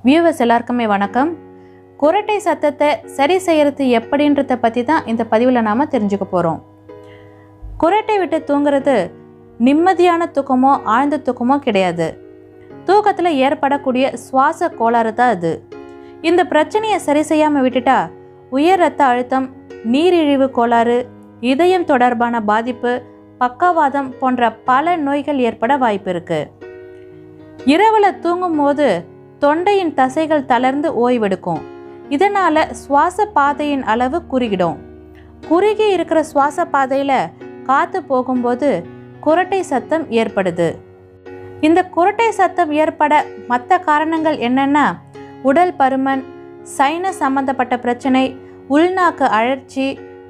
Viewers எல்லாருக்குமே வணக்கம். குரட்டை சத்தத்தை சரி செய்யறது எப்படின்றத பற்றி தான் இந்த பதிவில் நாம் தெரிஞ்சுக்க போகிறோம். குரட்டை விட்டு தூங்குறது நிம்மதியான தூக்கமோ ஆழ்ந்த தூக்கமோ கிடையாது. தூக்கத்தில் ஏற்படக்கூடிய சுவாச கோளாறு தான் அது. இந்த பிரச்சனையை சரி செய்யாமல் விட்டுட்டா உயர் இரத்த அழுத்தம், நீரிழிவு கோளாறு, இதயம் தொடர்பான பாதிப்பு, பக்கவாதம் போன்ற பல நோய்கள் ஏற்பட வாய்ப்பு இருக்கு. இரவில் தூங்கும் போது தொண்டையின் தசைகள் தளர்ந்து ஓய்வெடுக்கும். இதனால சுவாச பாதையின் அளவு குறுகிடும். குறுகி இருக்கிற சுவாச பாதையில காத்து போகும்போது குரட்டை சத்தம் ஏற்படுது. இந்த குரட்டை சத்தம் ஏற்பட மற்ற காரணங்கள் என்னன்னா உடல் பருமன், சைனஸ் சம்பந்தப்பட்ட பிரச்சனை, உள்நாக்கு அழற்சி,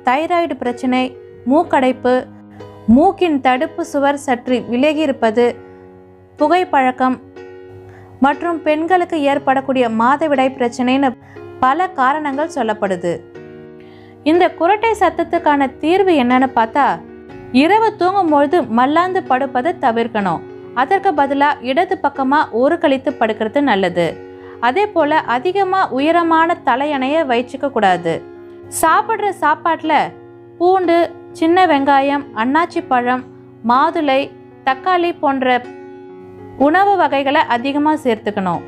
தைராய்டு பிரச்சனை, மூக்கடைப்பு, மூக்கின் தடுப்பு சுவர் சற்று விலகி இருப்பது, புகைப்பழக்கம் மற்றும் பெண்களுக்கு ஏற்படக்கூடிய மாதவிடாய் பிரச்சனைன்னு பல காரணங்கள் சொல்லப்படுது. இந்த குரட்டை சத்தத்துக்கான தீர்வு என்னன்னு பார்த்தா, இரவு தூங்கும்பொழுது மல்லாந்து படுப்பதை தவிர்க்கணும். அதற்கு பதிலாக இடது பக்கமாக ஒரு கழித்து படுக்கிறது நல்லது. அதே போல் அதிகமாக உயரமான தலையணையை வச்சுக்க கூடாது. சாப்பிட்ற சாப்பாட்டில் பூண்டு, சின்ன வெங்காயம், அன்னாச்சி பழம், மாதுளை, தக்காளி போன்ற உணவு வகைகளை அதிகமாக சேர்த்துக்கணும்.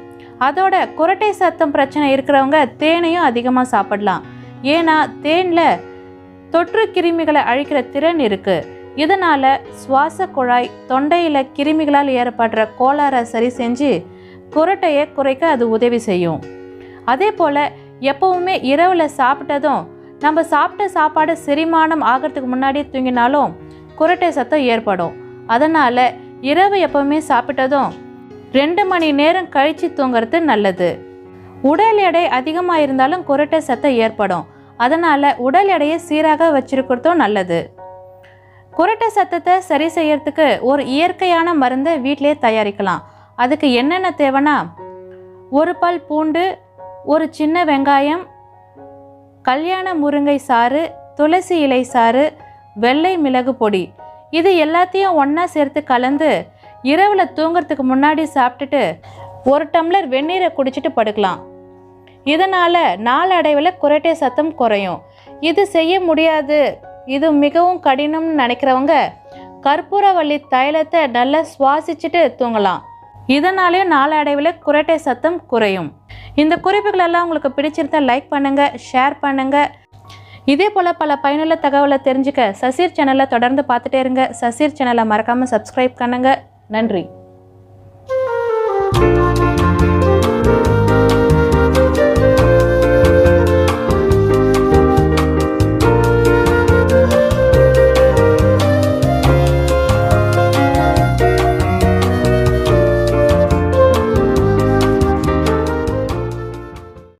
அதோட குரட்டை சத்தம் பிரச்சனை இருக்கிறவங்க தேனையும் அதிகமாக சாப்பிடலாம். ஏன்னா தேனில் தொற்று கிருமிகளை அழிக்கிற திறன் இருக்குது. இதனால் சுவாச குழாய், தொண்டையில் கிருமிகளால் ஏற்படுற கோளாறை சரி செஞ்சு குரட்டையை குறைக்க அது உதவி செய்யும். அதே போல் எப்பவுமே இரவில் சாப்பிட்டதும் நம்ம சாப்பிட்ட சாப்பாடு செரிமானம் ஆகிறதுக்கு முன்னாடி தூங்கினாலும் குரட்டை சத்தம் ஏற்படும். அதனால் இரவு எப்பவுமே சாப்பிட்டதும் 2 மணி நேரம் கழித்து தூங்குறது நல்லது. உடல் எடை அதிகமாக இருந்தாலும் குரட்டை சத்தம் ஏற்படும். அதனால் உடல் எடையை சீராக வச்சிருக்கிறதும் நல்லது. குரட்டை சத்தத்தை சரி செய்யறதுக்கு ஒரு இயற்கையான மருந்தை வீட்டிலே தயாரிக்கலாம். அதுக்கு என்னென்ன தேவைன்னா, ஒரு பல் பூண்டு, ஒரு சின்ன வெங்காயம், கல்யாண முருங்கை சாறு, துளசி இலை சாறு, வெள்ளை மிளகு பொடி, இது எல்லாத்தையும் ஒன்றா சேர்த்து கலந்து இரவில் தூங்குறதுக்கு முன்னாடி சாப்பிட்டுட்டு 1 டம்ளர் வெந்நீரை குடிச்சிட்டு படுக்கலாம். இதனால் நாளடைவில் குரட்டை சத்தம் குறையும். இது செய்ய முடியாது, இது மிகவும் கடினம்னு நினைக்கிறவங்க கற்பூரவள்ளி தைலத்தை நல்லா சுவாசிச்சுட்டு தூங்கலாம். இதனாலேயும் நாளடைவில் குரட்டை சத்தம் குறையும். இந்த குறிப்புகள் எல்லாம் உங்களுக்கு பிடிச்சிருந்தா லைக் பண்ணுங்கள், ஷேர் பண்ணுங்கள். இதே போல் பல பயனுள்ள தகவலை தெரிஞ்சுக்க சசீர் சேனலை தொடர்ந்து பார்த்துட்டே இருங்க. சசீர் சேனலை மறக்காமல் சப்ஸ்கிரைப் பண்ணுங்கள். நன்றி.